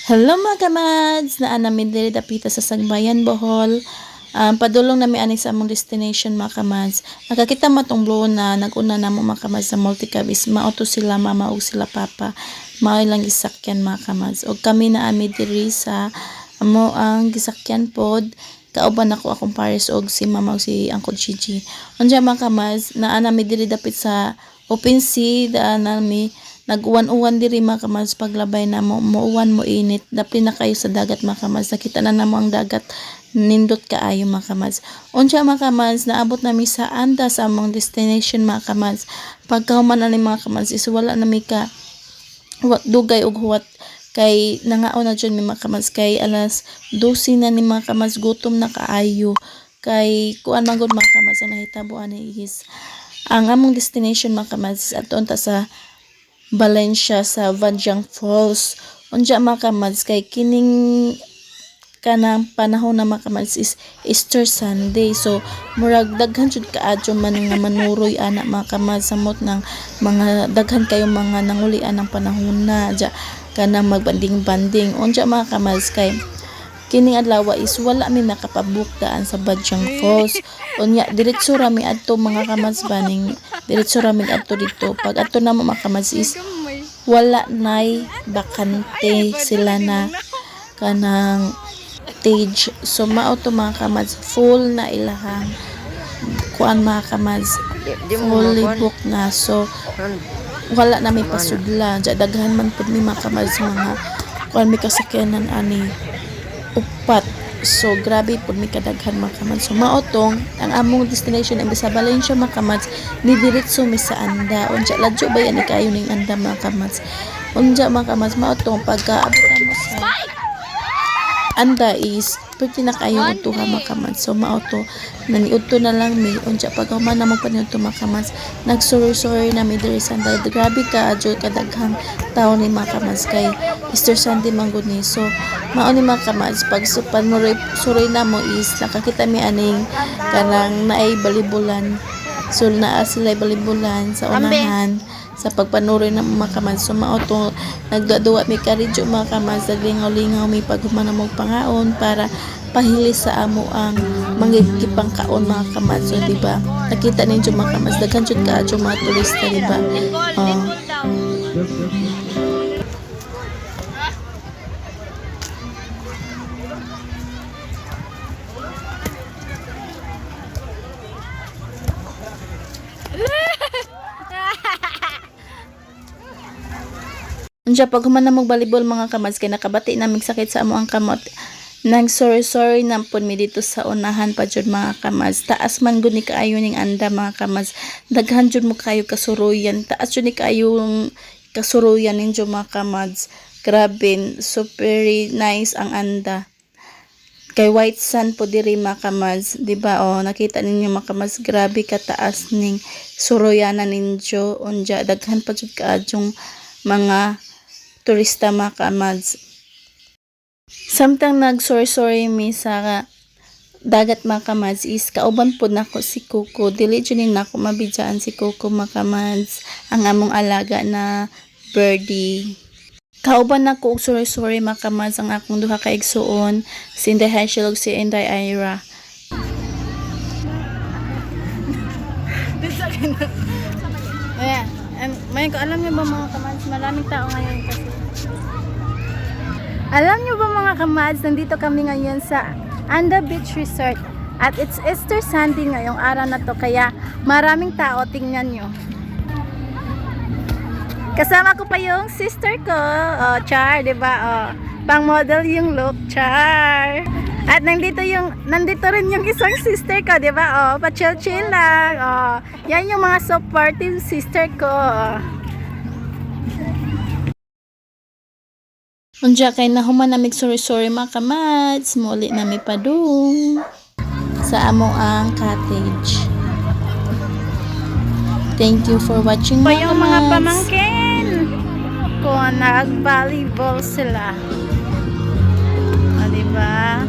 Hello mga kamads! Naa namin diri dapita sa Sagbayan, Bohol. Padulong namin ani sa among destination mga kamads. Nakakita mo tong blow na nag-una na mo mga kamads sa multicab is mauto sila mama o sila papa. Mao ilang gisakyan mga kamads. O kami na ami diri sa amo ang gisakyan pod. Kauban ako akong pares og si mama o si Uncle Gigi. Unja mga kamads, naa nami diri dapit sa open sea, daan nami nag-uwan-uwan diri mga kamads paglabay na mo muuwan mo init dapli na kayo sa dagat mga kamads, nakita na namo ang dagat nindot kaayo mga kamads. Unsa mga kamads, naabot nami sa anda sa among destination mga kamads. Pagkahuman na ni mga kamads is wala nami ka dugay og huwat kay nangaon na dyan mi mga kamads, kay alas 12 na ni mga kamads, gutom na kaayo kay kuan man gud mga kamads ang nahitabo ani is ang among destination mga kamads adto ta sa Valencia sa Vanjang Falls. Unja mga kamads, kay kining kanang panahon na mga kamads is Easter Sunday, so murag daghan jud kaadyo man nga manuroy ana mga kamads samot ng mga daghan kayo mga nangulian ng panahon na ja kanang magbanding-banding. Unja mga kamads, kay kining adlaw is wala mi makapabuk daan sa Vanjang Falls. Unya diretso ra mi adto mga kamads baning diretso ra mi adto dito. Pag adto na mo mga kamads is wala nay bakante sila na kanang stage. So mao to mga kamads, full na ilahang kuan mga kamads, fully booked na. So wala na may pasudla. Ja daghan man pud mi mga kamads mga kuan mi kasakyanan ani upat. So grabe po mi kadaghan mga kamads. So maotong ang among destination ay sa Valencia mga kamads, ni diretso mi sa anda. Unja ladyo ba yan kayo ning anda mga kamads. Unja mga kamads, maotong pagkaabot mo sa anda is pwede na kayo utuha mga kamads. So maoto naniudto na lang mi. Unja pag human na mo paniudto mga kamads, nagsuri-suri na mi diri sa anda. Grabe ka adyo kadaghang tao ni mga kamads kay Easter Sunday man gud ni. So mao ni mga kamads, pag suri na mo is nakakita mi aning kanang naay balibulan. So naa sila balibulan sa unahan sa pagpanuroy ng mga kamads. So mao to nagdaduwa mi karidyo mga kamads, naglingaw-lingaw mi pag human na mo pangaon para pahili sa amo ang mangigipang kaon mga kamads. So diba nakita ninyo mga kamads, daghan jud kaadyo mga turista diba. Unja pag human na mo volleyball mga kamads, kay nakabati naming sakit sa amo ang kamot. Nag sorry na pud mi dito sa unahan pa jud mga kamads. Taas man gud ni kaayo ning anda mga kamads. Daghan jud mo kayo kasuruyan. Taas jud ni kaayo kasuruyan ninyo mga kamads. Grabe, super nice ang anda. Kay white sand po diri mga kamads, di ba? Oh, nakita ninyo mga kamads, grabe kataas ning suruyanan ninyo. Unja daghan pa jud kaadyong mga turista mga kamads. Samtang nag-sorry mi sa dagat mga kamads is kauban po nako si Coco. Dili jud na ako mabidyaan si Coco mga kamads, ang among alaga na birdie. Kauban nako og sorry mga kamads ang akong duha ka igsuon, si Inday Hashel ug si Inday Ira. Ayan. May alam niyo ba mga kamads, maraming tao ngayon kasi. Alam niyo ba mga kamads, nandito kami ngayon sa Anda Beach Resort at it's Easter Sunday ngayong araw na to, kaya maraming tao, tingnan niyo. Kasama ko pa yung sister ko, Char, 'di ba? Pang model yung look, Char. At nandito rin yung isang sister ko, 'di ba? Pa-chill-chill lang. Yan yung mga supportive sister ko. Unja kay nahuman na mig sorry mga kamads, muli na mi padung sa amo ang cottage. Thank you for watching mga kamads. Mga pamangkin ko nag-volleyball sila. 'Di ba?